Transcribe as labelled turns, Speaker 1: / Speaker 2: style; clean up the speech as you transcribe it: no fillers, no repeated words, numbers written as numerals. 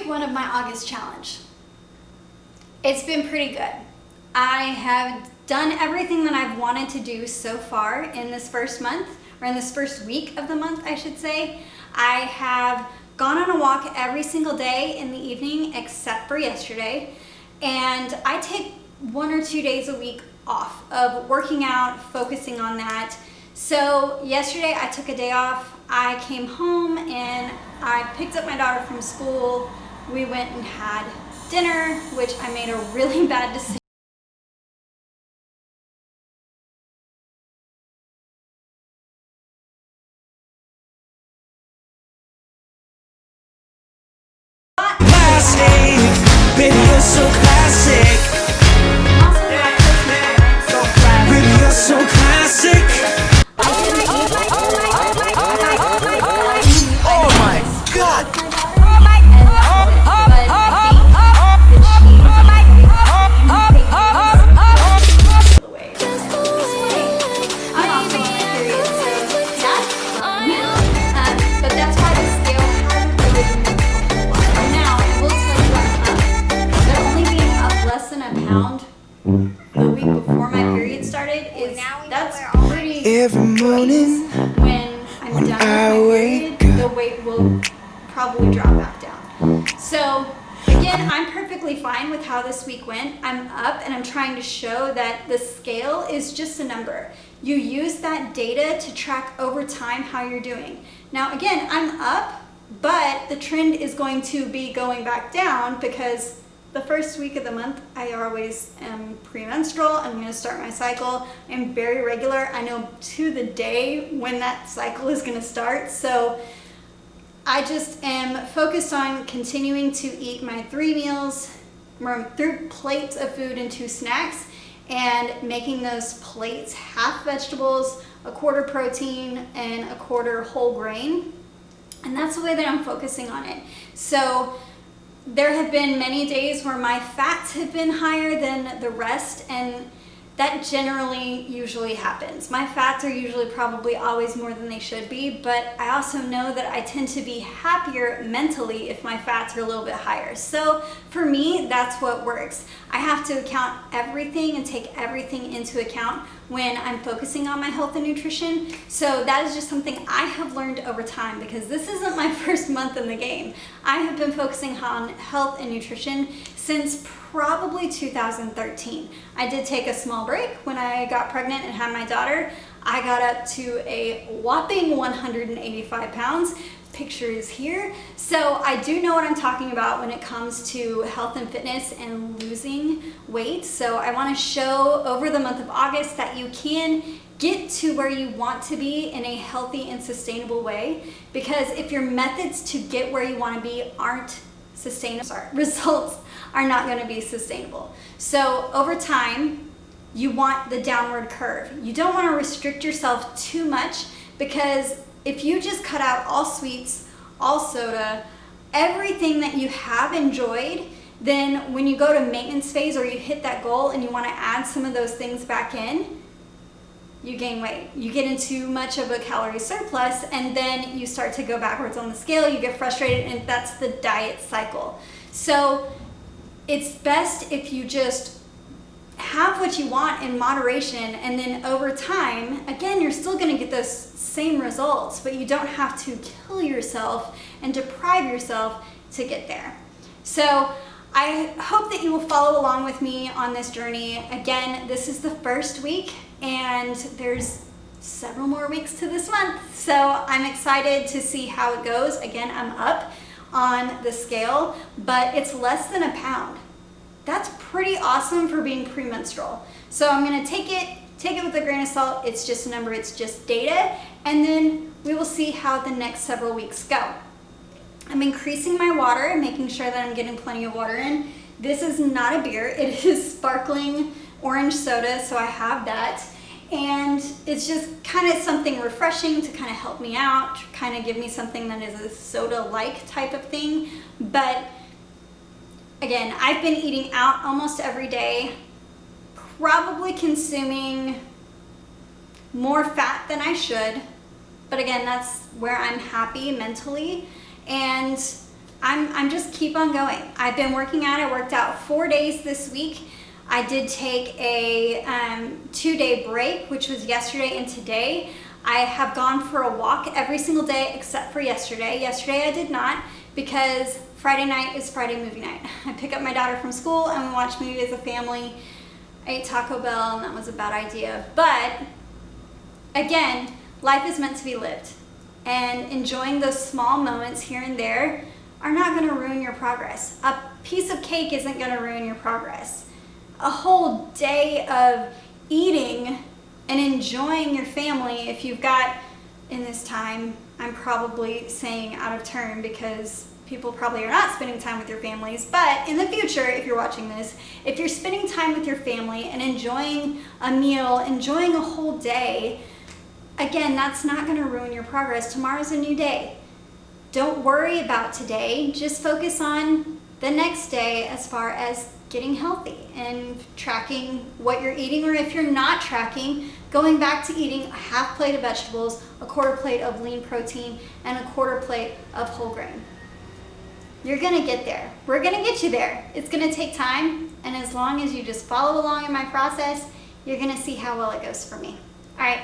Speaker 1: one of my August challenge. It's been pretty good. I have done everything that I've wanted to do so far in this first month, or in this first week of the month, I should say. I have gone on a walk every single day in the evening except for yesterday, and I take 1 or 2 days a week off of working out, focusing on that. So yesterday I took a day off. I came home and I picked up my daughter from school. We went and had dinner, which I made a really bad decision.
Speaker 2: Classic, baby, you're so classic. Baby, you're so classic. Oh my God.
Speaker 1: But that's why the scale hasn't really moved a whole lot. Now, I will tell you I'm up. But only being up less than a pound the week before my period started that's pretty
Speaker 2: Every morning
Speaker 1: when I'm done with my period, the weight will probably drop back down. So again, I'm perfectly fine with how this week went. I'm up and I'm trying to show that the scale is just a number. You use that data to track over time how you're doing. Now again, I'm up, but the trend is going to be going back down because the first week of the month, I always am premenstrual. I'm going to start my cycle. I'm very regular. I know to the day when that cycle is going to start. So I just am focused on continuing to eat my 3 meals, 3 plates of food and 2 snacks, and making those plates half vegetables, a quarter protein, and a quarter whole grain. And that's the way that I'm focusing on it. So there have been many days where my fats have been higher than the rest, and that generally usually happens. My fats are usually probably always more than they should be, but I also know that I tend to be happier mentally if my fats are a little bit higher. So for me, that's what works. I have to account everything and take everything into account when I'm focusing on my health and nutrition. So that is just something I have learned over time, because this isn't my first month in the game. I have been focusing on health and nutrition since probably 2013. I did take a small break when I got pregnant and had my daughter. I got up to a whopping 185 pounds. Picture is here. So I do know what I'm talking about when it comes to health and fitness and losing weight. So I want to show over the month of August that you can get to where you want to be in a healthy and sustainable way, because if your methods to get where you want to be aren't sustainable, results are not going to be sustainable. So over time, you want the downward curve. You don't want to restrict yourself too much, because if you just cut out all sweets, all soda, everything that you have enjoyed, then when you go to maintenance phase or you hit that goal and you want to add some of those things back in, you gain weight. You get into much of a calorie surplus, and then you start to go backwards on the scale, you get frustrated, and that's the diet cycle. So it's best if you just have what you want in moderation, and then over time, again, you're still going to get those same results, but you don't have to kill yourself and deprive yourself to get there. So I hope that you will follow along with me on this journey. Again, this is the first week, and there's several more weeks to this month. So I'm excited to see how it goes. Again, I'm up on the scale, but it's less than a pound. That's pretty awesome for being premenstrual. So I'm gonna take it with a grain of salt. It's just a number, it's just data, and then we will see how the next several weeks go. I'm increasing my water and making sure that I'm getting plenty of water in. This is not a beer, it is sparkling orange soda, so I have that. And it's just kind of something refreshing to kind of help me out, kind of give me something that is a soda-like type of thing. But again, I've been eating out almost every day, probably consuming more fat than I should. But again, that's where I'm happy mentally. And I'm just keep on going. I've been working out. I worked out 4 days this week. I did take a 2-day break, which was yesterday and today. I have gone for a walk every single day except for yesterday. Yesterday I did not, because Friday night is Friday movie night. I pick up my daughter from school and we watch movies as a family. I ate Taco Bell and that was a bad idea. But again, life is meant to be lived. And enjoying those small moments here and there are not going to ruin your progress. A piece of cake isn't going to ruin your progress. A whole day of eating and enjoying your family, if you've got, in this time, I'm probably saying out of turn because people probably are not spending time with your families, but in the future, if you're watching this, if you're spending time with your family and enjoying a meal, enjoying a whole day, again, that's not going to ruin your progress. Tomorrow's a new day. Don't worry about today. Just focus on the next day as far as getting healthy and tracking what you're eating, or if you're not tracking, going back to eating a half plate of vegetables, a quarter plate of lean protein, and a quarter plate of whole grain. You're going to get there. We're going to get you there. It's going to take time, and as long as you just follow along in my process, you're going to see how well it goes for me. All right.